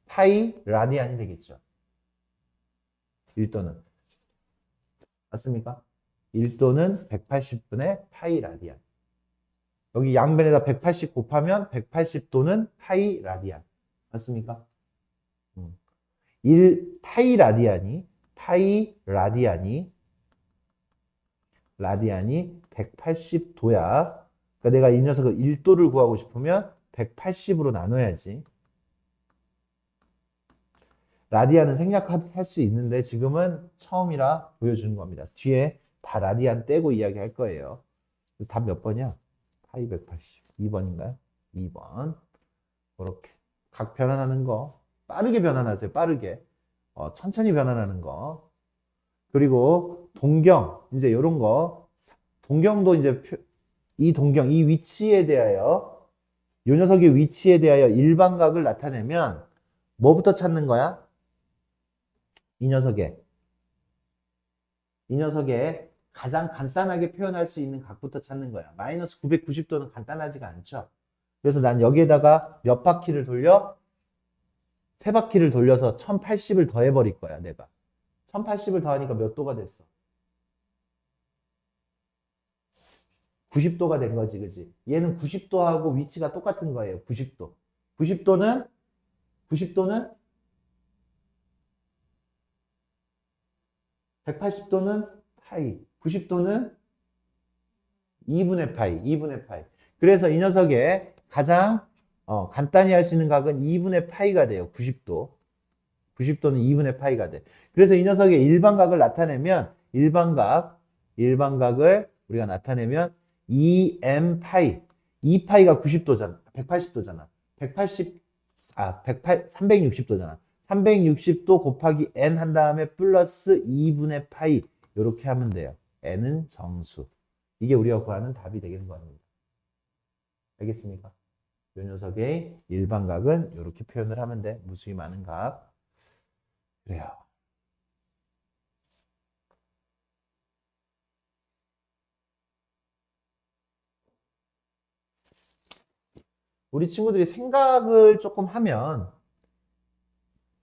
파이 라디안이 되겠죠. 1도는. 맞습니까? 1도는 180분의 파이 라디안. 여기 양변에다 180 곱하면 180도는 파이 라디안. 맞습니까? 1파이 라디안이 180도야. 그러니까 내가 이 녀석을 1도를 구하고 싶으면 180으로 나눠야지. 라디안은 생략할 수 있는데 지금은 처음이라 보여주는 겁니다. 뒤에 다 라디안 떼고 이야기할 거예요. 답 몇 번이야? 파이 180. 2번인가요? 2번. 이렇게 각 변환하는 거 빠르게 변환하세요. 빠르게. 천천히 변환하는 거. 그리고 동경 이제 이런 거. 동경도 이제 이 동경 이 위치에 대하여 이 녀석의 위치에 대하여 일반각을 나타내면 뭐부터 찾는 거야? 이 녀석의 가장 간단하게 표현할 수 있는 각부터 찾는 거야. 마이너스 990도는 간단하지가 않죠. 그래서 난 여기에다가 몇 바퀴를 돌려? 세 바퀴를 돌려서 1080을 더해버릴 거야, 내가. 1080을 더하니까 몇 도가 됐어? 90도가 된 거지, 그지? 얘는 90도하고 위치가 똑같은 거예요, 90도. 90도는 180도는 파이, 90도는 2분의 파이. 그래서 이 녀석의 가장 간단히 할 수 있는 각은 2분의 파이가 돼요. 90도. 90도는 2분의 파이가 돼. 그래서 이 녀석의 일반각을 나타내면 일반각을 우리가 나타내면 2m 파이. 2파이가 90도잖아. 180도잖아. 360도잖아. 360도 곱하기 n 한 다음에 플러스 2분의 파이. 이렇게 하면 돼요. n은 정수. 이게 우리가 구하는 답이 되는 겁니다. 알겠습니까? 이 녀석의 일반각은 이렇게 표현을 하면 돼. 무수히 많은 각. 그래요. 우리 친구들이 생각을 조금 하면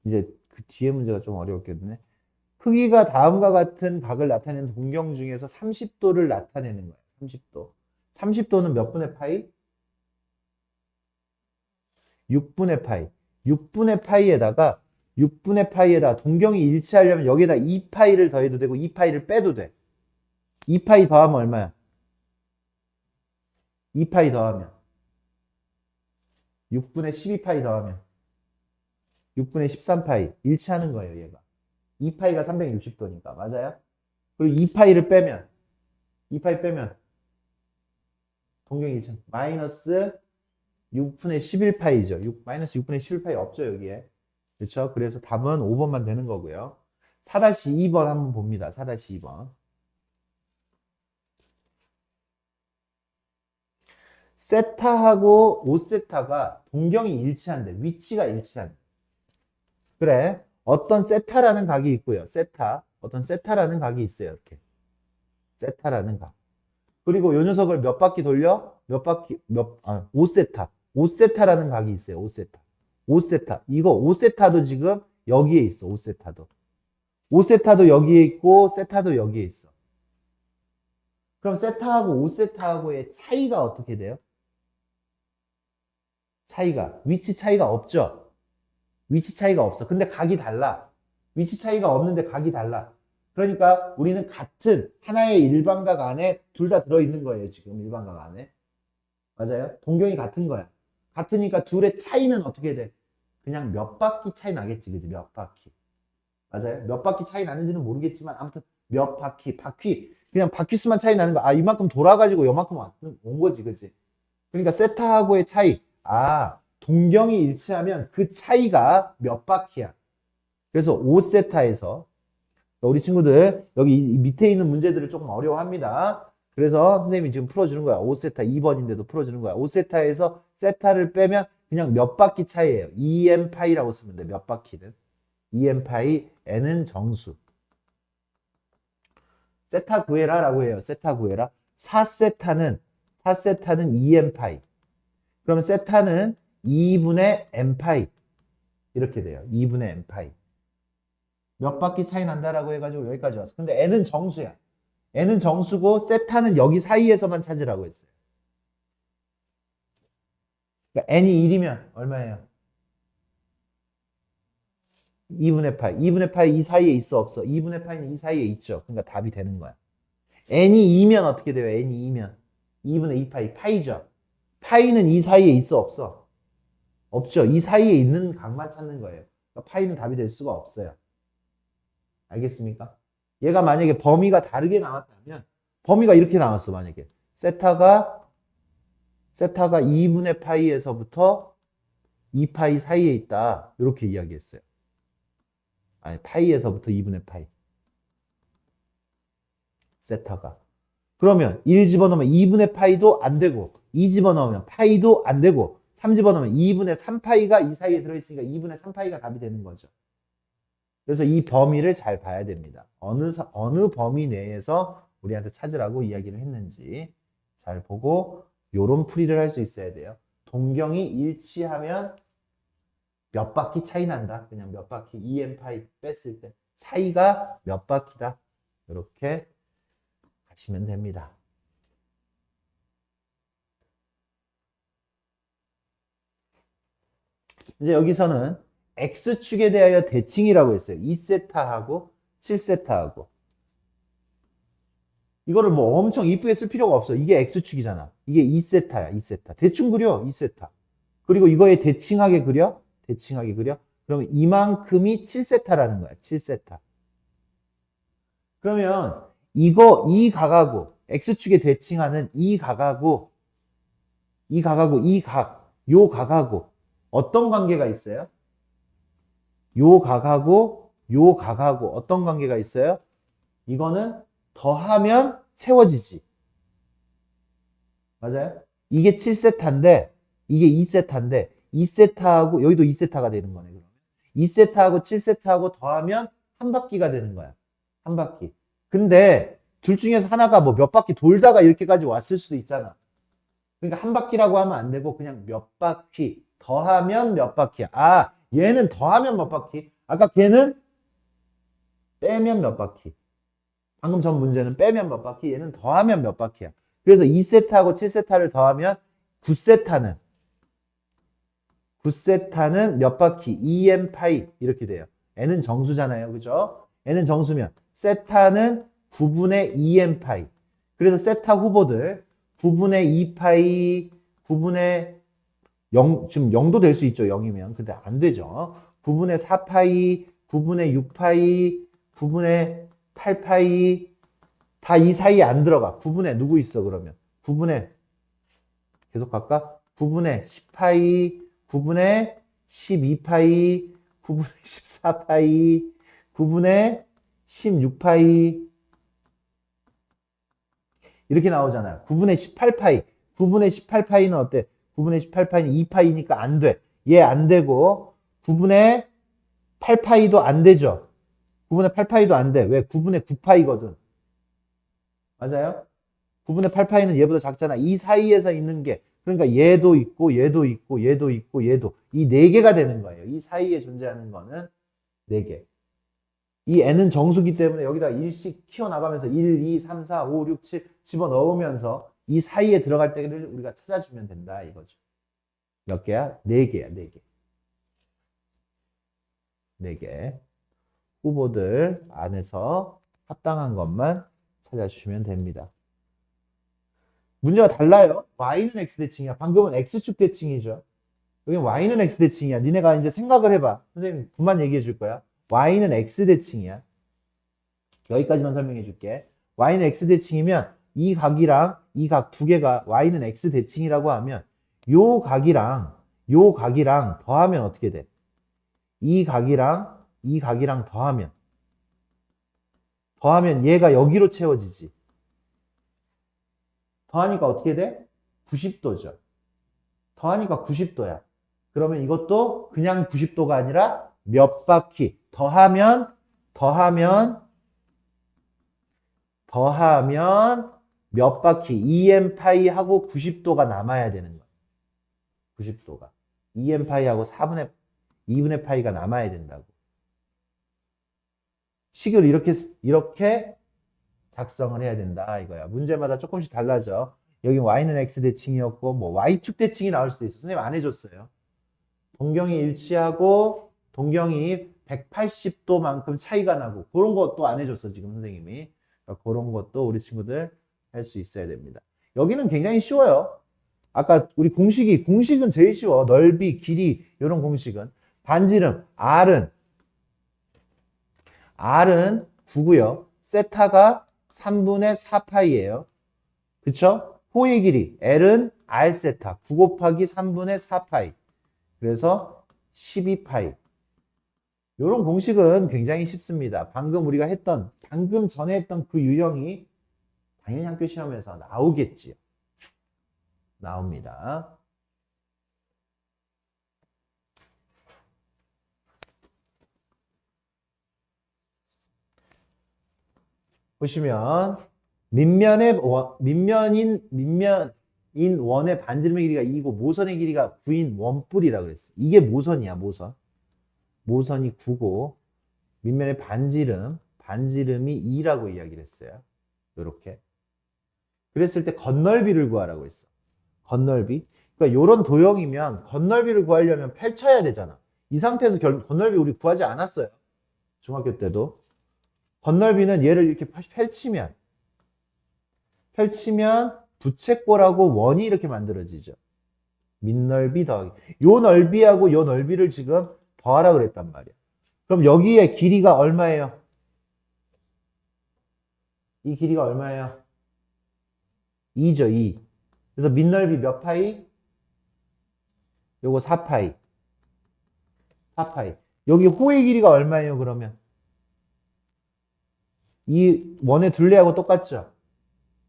이제 그 뒤에 문제가 좀 어려웠겠네. 크기가 다음과 같은 각을 나타내는 동경 중에서 30도를 나타내는 거예요. 30도. 30도는 몇 분의 파이? 6분의 파이. 6분의 파이에다가 동경이 일치하려면 여기에다 2파이를 더해도 되고 2파이를 빼도 돼. 2파이 더하면 얼마야? 2파이 더하면 6분의 12파이 더하면 6분의 13파이 일치하는 거예요, 얘가. 2파이가 360도니까. 맞아요? 그리고 2파이를 빼면 2파이 빼면 동경이 일치. 마이너스 6분의 11파이죠. 마이너스 6분의 11파이 없죠, 여기에. 그렇죠? 그래서 답은 5번만 되는 거고요. 4-2번 한번 봅니다. 4-2번. 세타하고 5세타가 동경이 일치한대. 위치가 일치한대. 그래. 어떤 세타라는 각이 있고요. 어떤 세타라는 각이 있어요. 이렇게. 세타라는 각. 그리고 요 녀석을 몇 바퀴 돌려? 5세타. 5세타라는 각이 있어요. 5세타. 5세타. 이거 5세타도 지금 여기에 있어. 5세타도. 5세타도 여기에 있고 세타도 여기에 있어. 그럼 세타하고 5세타하고의 차이가 어떻게 돼요? 위치 차이가 없죠? 위치 차이가 없어. 근데 각이 달라. 위치 차이가 없는데 각이 달라. 그러니까 우리는 같은 하나의 일반각 안에 둘 다 들어있는 거예요. 지금 일반각 안에. 맞아요? 동경이 같은 거야. 같으니까 둘의 차이는 어떻게 돼? 그냥 몇 바퀴 차이 나겠지. 그지? 몇 바퀴. 맞아요? 몇 바퀴 차이 나는지는 모르겠지만 아무튼 몇 바퀴. 그냥 바퀴수만 차이 나는 거. 아, 이만큼 돌아가지고 요만큼 온 거지. 그지? 그러니까 세타하고의 차이. 아, 동경이 일치하면 그 차이가 몇 바퀴야. 그래서 5세타에서 우리 친구들 여기 밑에 있는 문제들을 조금 어려워합니다. 그래서 선생님이 지금 풀어주는 거야. 5세타 2번인데도 풀어주는 거야. 5세타에서 세타를 빼면 그냥 몇 바퀴 차이예요. 2n 파이라고 쓰면 돼. 몇 바퀴는. 2n 파이, n은 정수. 세타 구해라 라고 해요. 세타 구해라. 4세타는 2n 파이. 그러면 세타는 2분의 n 파이. 이렇게 돼요. 2분의 n 파이. 몇 바퀴 차이 난다라고 해가지고 여기까지 왔어. 근데 n은 정수야. n은 정수고 세타는 여기 사이에서만 찾으라고 했어요. 그러니까 n이 1이면 얼마예요? 2분의 파이. 2분의 파이 이 사이에 있어 없어? 2분의 파이는 이 사이에 있죠. 그러니까 답이 되는 거야. n이 2면 어떻게 돼요? n이 2면 2분의 2 파이. 파이죠. 파이는 이 사이에 있어 없어? 없죠. 이 사이에 있는 각만 찾는 거예요. 그러니까 파이는 답이 될 수가 없어요. 알겠습니까? 얘가 만약에 범위가 다르게 나왔다면 범위가 이렇게 나왔어. 만약에 세타가 2분의 파이에서부터 2파이 사이에 있다. 이렇게 이야기했어요. 아니 파이에서부터 2분의 파이. 세타가. 그러면 1 집어넣으면 2분의 파이도 안 되고 2 집어넣으면 파이도 안 되고 3 집어넣으면 2분의 3파이가 이 사이에 들어있으니까 2분의 3파이가 답이 되는 거죠. 그래서 이 범위를 잘 봐야 됩니다. 어느 범위 내에서 우리한테 찾으라고 이야기를 했는지 잘 보고 요런 풀이를 할 수 있어야 돼요. 동경이 일치하면 몇 바퀴 차이 난다. 그냥 몇 바퀴 2n 파이 뺐을 때 차이가 몇 바퀴다. 이렇게 하시면 됩니다. 이제 여기서는 X축에 대하여 대칭이라고 했어요. 2세타하고 7세타하고. 이거를 뭐 엄청 이쁘게 쓸 필요가 없어. 이게 X축이잖아. 이게 2세타야, 2세타. 대충 그려, 2세타. 그리고 이거에 대칭하게 그려? 대칭하게 그려? 그러면 이만큼이 7세타라는 거야. 7세타. 그러면 이 각하고, X축에 대칭하는 이 각하고, 요 각하고, 어떤 관계가 있어요? 요 각하고 어떤 관계가 있어요? 이거는 더하면 채워지지. 맞아요? 이게 7세타인데 이게 2세타인데 2세타하고 여기도 2세타가 되는 거네. 그러면 2세타하고 7세타하고 더하면 한 바퀴가 되는 거야. 한 바퀴. 근데 둘 중에서 하나가 뭐 몇 바퀴 돌다가 이렇게까지 왔을 수도 있잖아. 그러니까 한 바퀴라고 하면 안 되고 그냥 몇 바퀴 더하면 몇 바퀴야. 아, 얘는 더하면 몇 바퀴. 아까 걔는 빼면 몇 바퀴. 방금 전 문제는 빼면 몇 바퀴. 얘는 더하면 몇 바퀴야. 그래서 2세타하고 7세타를 더하면 9세타는 몇 바퀴? 2n 파이 이렇게 돼요. n은 정수잖아요. 그죠? n은 정수면 세타는 9분의 2n 파이. 그래서 세타 후보들 9분의 2파이, 9분의 0, 지금 0도 될 수 있죠. 0이면. 근데 안 되죠. 9분의 4파이, 9분의 6파이, 9분의 8파이 다 이 사이에 안 들어가. 9분의 누구 있어 그러면? 9분의 계속 갈까? 9분의 10파이, 9분의 12파이, 9분의 14파이, 9분의 16파이 이렇게 나오잖아요. 9분의 18파이. 9분의 18파이는 어때? 9분의 18파이는 2파이니까 안 돼. 얘 안 되고 9분의 8파이도 안 되죠. 9분의 8파이도 안 돼. 왜? 9분의 9파이거든. 맞아요? 9분의 8파이는 얘보다 작잖아. 이 사이에서 있는 게 그러니까 얘도 있고 얘도 있고 얘도 있고 얘도 이 네 개가 되는 거예요. 이 사이에 존재하는 거는 네 개. 이 n은 정수기 때문에 여기다 1씩 키워나가면서 1, 2, 3, 4, 5, 6, 7 집어넣으면서 이 사이에 들어갈 때를 우리가 찾아주면 된다 이거죠. 몇 개야? 4개야. 4개. 4개. 후보들 안에서 합당한 것만 찾아주시면 됩니다. 문제가 달라요. y는 x대칭이야. 방금은 x축 대칭이죠. 여기 y는 x대칭이야. 니네가 이제 생각을 해봐. 선생님 그만 얘기해 줄 거야. y는 x대칭이야. 여기까지만 설명해 줄게. y는 x대칭이면 이 각이랑 이 각 두 개가 y는 x대칭이라고 하면 요 각이랑 더하면 어떻게 돼? 이 각이랑 더하면, 얘가 여기로 채워지지. 더하니까 어떻게 돼? 90도죠. 더하니까 90도야. 그러면 이것도 그냥 90도가 아니라 몇 바퀴 더하면 몇 바퀴 2n 파이 하고 90도가 남아야 되는 거야. 90도가 2n 파이 하고 2분의 파이가 남아야 된다고. 식을 이렇게 작성을 해야 된다 이거야. 문제마다 조금씩 달라져. 여기 y는 x 대칭이었고 뭐 y축 대칭이 나올 수도 있어. 선생님 안 해줬어요. 동경이 일치하고 동경이 180도만큼 차이가 나고 그런 것도 안 해줬어 지금 선생님이. 그러니까 그런 것도 우리 친구들 할 수 있어야 됩니다. 여기는 굉장히 쉬워요. 아까 우리 공식은 제일 쉬워. 넓이, 길이 이런 공식은. 반지름 R은 9고요. 세타가 3분의 4파이예요. 그쵸? 호의 길이 L은 R 세타 9 곱하기 3분의 4파이. 그래서 12파이. 이런 공식은 굉장히 쉽습니다. 방금 전에 했던 그 유형이 당연히 학교 시험에서 나오겠지요. 나옵니다. 보시면 밑면인 원의 반지름의 길이가 2고 모선의 길이가 9인 원뿔이라고 그랬어. 이게 모선이야, 모선. 모선이 9고 밑면의 반지름이 2라고 이야기를 했어요. 이렇게. 그랬을 때 건널비를 구하라고 했어. 건널비. 그러니까 이런 도형이면 건널비를 구하려면 펼쳐야 되잖아. 이 상태에서 건널비 우리 구하지 않았어요. 중학교 때도. 건널비는 얘를 이렇게 펼치면 부채꼴하고 원이 이렇게 만들어지죠. 밑넓이 더하기. 요 넓이하고 요 넓이를 지금 더하라 그랬단 말이야. 그럼 여기에 길이가 얼마예요? 이 길이가 얼마예요? 2죠, 2. 그래서 밑넓이 몇 파이? 요거 4파이. 4파이. 여기 호의 길이가 얼마예요, 그러면? 이 원의 둘레하고 똑같죠?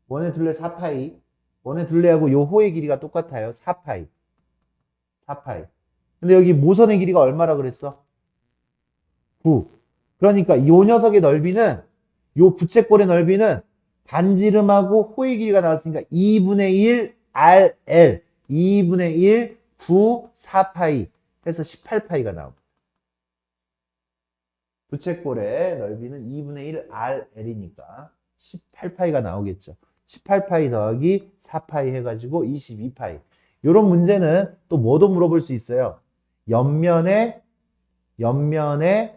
원의 둘레 4파이. 원의 둘레하고 요 호의 길이가 똑같아요. 4파이. 4파이. 근데 여기 모선의 길이가 얼마라 그랬어? 9. 그러니까 요 녀석의 넓이는, 요 부채꼴의 넓이는 반지름하고 호의 길이가 나왔으니까 2분의 1 RL. 2분의 1 9 4파이 해서 18파이가 나옵니다. 부채꼴의 넓이는 2분의 1 RL이니까 18파이가 나오겠죠. 18파이 더하기 4파이 해가지고 22파이. 이런 문제는 또 뭐도 물어볼 수 있어요. 옆면의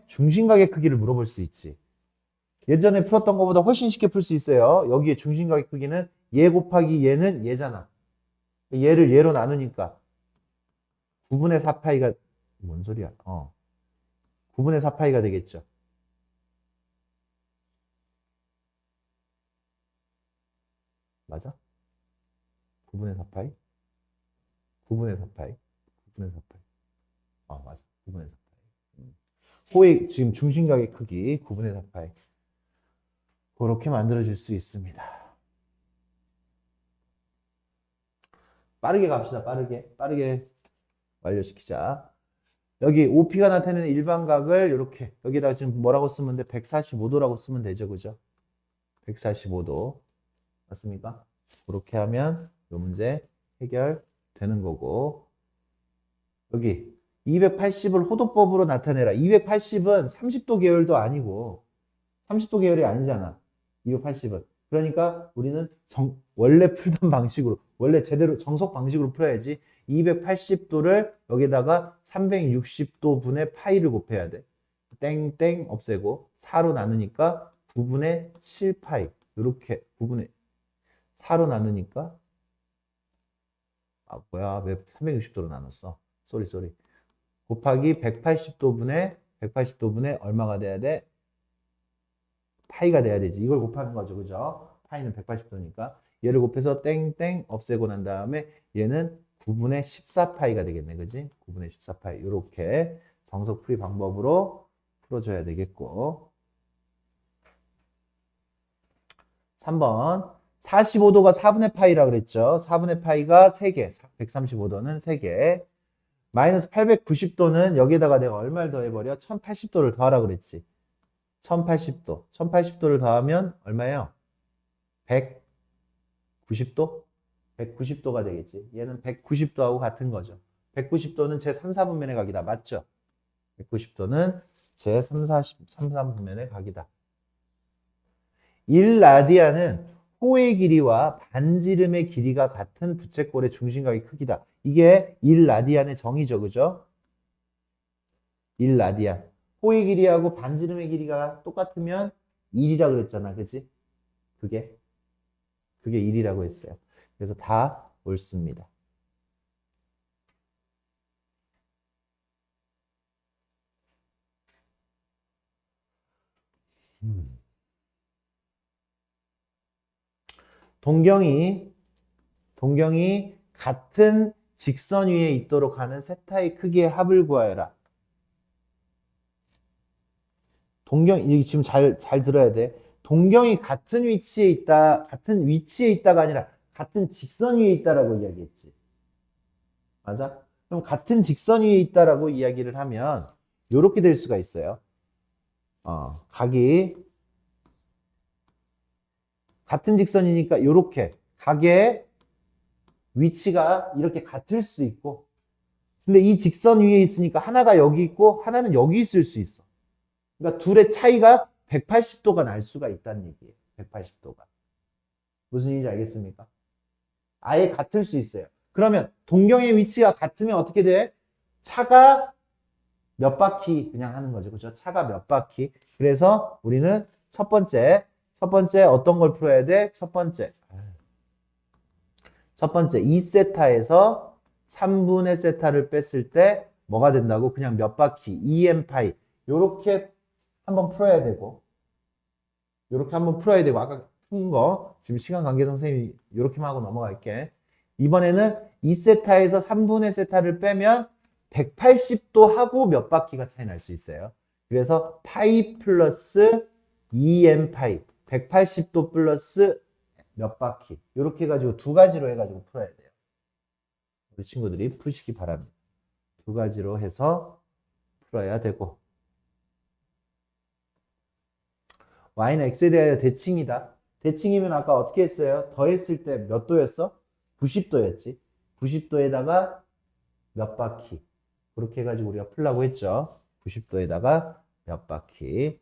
중심각의 크기를 물어볼 수 있지. 예전에 풀었던 것보다 훨씬 쉽게 풀 수 있어요. 여기에 중심각의 크기는 얘 곱하기 얘는 얘잖아. 얘를 얘로 나누니까 9분의 4파이가 뭔 소리야? 9분의 4파이가 되겠죠. 맞아? 9분의 4파이? 9분의 4파이? 9분의 4파이. 맞아. 9분의 4파이. 호의 지금 중심각의 크기 9분의 4파이. 그렇게 만들어질 수 있습니다. 빠르게 갑시다. 빠르게 완료시키자. 여기 OP가 나타내는 일반각을 이렇게 여기다가 지금 뭐라고 쓰면 돼? 145도라고 쓰면 되죠. 그죠? 145도. 맞습니까? 그렇게 하면 이 문제 해결되는 거고. 여기 280을 호도법으로 나타내라. 280은 30도 계열도 아니고 30도 계열이 아니잖아. 280은. 그러니까 우리는 원래 풀던 방식으로, 원래 제대로 정석 방식으로 풀어야지. 280도를 여기다가 360도 분의 파이를 곱해야 돼. 땡땡 없애고 4로 나누니까 9분의 7파이. 이렇게 9분의 4로 나누니까 뭐야, 왜 360도로 나눴어? 쏘리. 곱하기 180도분의 얼마가 돼야 돼? 파이가 돼야 되지. 이걸 곱하는 거죠. 그죠? 파이는 180도니까. 얘를 곱해서 땡땡 없애고 난 다음에 얘는 9분의 14파이가 되겠네. 그지? 9분의 14파이. 이렇게 정석풀이 방법으로 풀어줘야 되겠고. 3번. 45도가 4분의 파이라 그랬죠. 4분의 파이가 3개, 135도는 3개. 마이너스 890도는 여기에다가 내가 얼마를 더해버려? 1080도를 더하라 그랬지. 1080도. 1080도를 더하면 얼마예요? 190도? 190도가 되겠지. 얘는 190도하고 같은 거죠. 190도는 제 3, 4분면의 각이다. 맞죠? 190도는 제 3, 4분면의 각이다. 1라디안은 호의 길이와 반지름의 길이가 같은 부채꼴의 중심각의 크기다. 이게 1라디안의 정의죠. 그죠? 1라디안. 호의 길이하고 반지름의 길이가 똑같으면 1이라 그랬잖아. 그지? 그게 1이라고 했어요. 그래서 다 옳습니다. 동경이 같은 직선 위에 있도록 하는 세타의 크기의 합을 구하여라. 이게 지금 잘 들어야 돼. 동경이 같은 위치에 있다가 아니라 같은 직선 위에 있다라고 이야기했지. 맞아? 그럼 같은 직선 위에 있다라고 이야기를 하면 이렇게 될 수가 있어요. 각이 같은 직선이니까 이렇게 각의 위치가 이렇게 같을 수 있고, 근데 이 직선 위에 있으니까 하나가 여기 있고 하나는 여기 있을 수 있어. 그러니까 둘의 차이가 180도가 날 수가 있다는 얘기예요. 180도가. 무슨 얘기인지 알겠습니까? 아예 같을 수 있어요. 그러면 동경의 위치가 같으면 어떻게 돼? 차가 몇 바퀴 그냥 하는 거죠. 그죠? 차가 몇 바퀴. 그래서 우리는 첫 번째 어떤 걸 풀어야 돼? 첫 번째 2세타에서 3분의 세타를 뺐을 때 뭐가 된다고? 그냥 몇 바퀴 2n 파이 요렇게 한번 풀어야 되고 아까 푼 거 지금 시간 관계상 선생님이 요렇게만 하고 넘어갈게. 이번에는 2세타에서 3분의 세타를 빼면 180도 하고 몇 바퀴가 차이 날 수 있어요. 그래서 파이 플러스 2n 파이 180도 플러스 몇 바퀴 이렇게 해가지고 두 가지로 해가지고 풀어야 돼요. 우리 친구들이 푸시기 바랍니다. 두 가지로 해서 풀어야 되고, y는 x에 대하여 대칭이다. 대칭이면 아까 어떻게 했어요? 더했을 때 몇 도였어? 90도였지. 90도에다가 몇 바퀴. 그렇게 해가지고 우리가 풀라고 했죠. 90도에다가 몇 바퀴.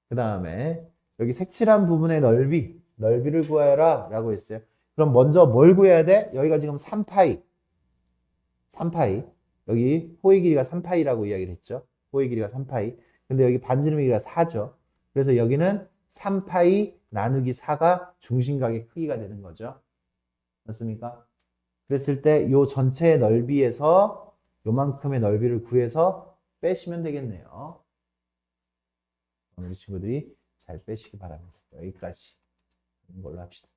그 다음에 여기 색칠한 부분의 넓이를 구하여라 라고 했어요. 그럼 먼저 뭘 구해야 돼? 여기가 지금 3파이. 여기 호의 길이가 3파이라고 이야기를 했죠. 호의 길이가 3파이. 근데 여기 반지름의 길이가 4죠. 그래서 여기는 3파이 나누기 4가 중심각의 크기가 되는 거죠. 맞습니까? 그랬을 때 이 전체의 넓이에서 요만큼의 넓이를 구해서 빼시면 되겠네요. 우리 친구들이 잘 빼시기 바랍니다. 여기까지 이걸로 합시다.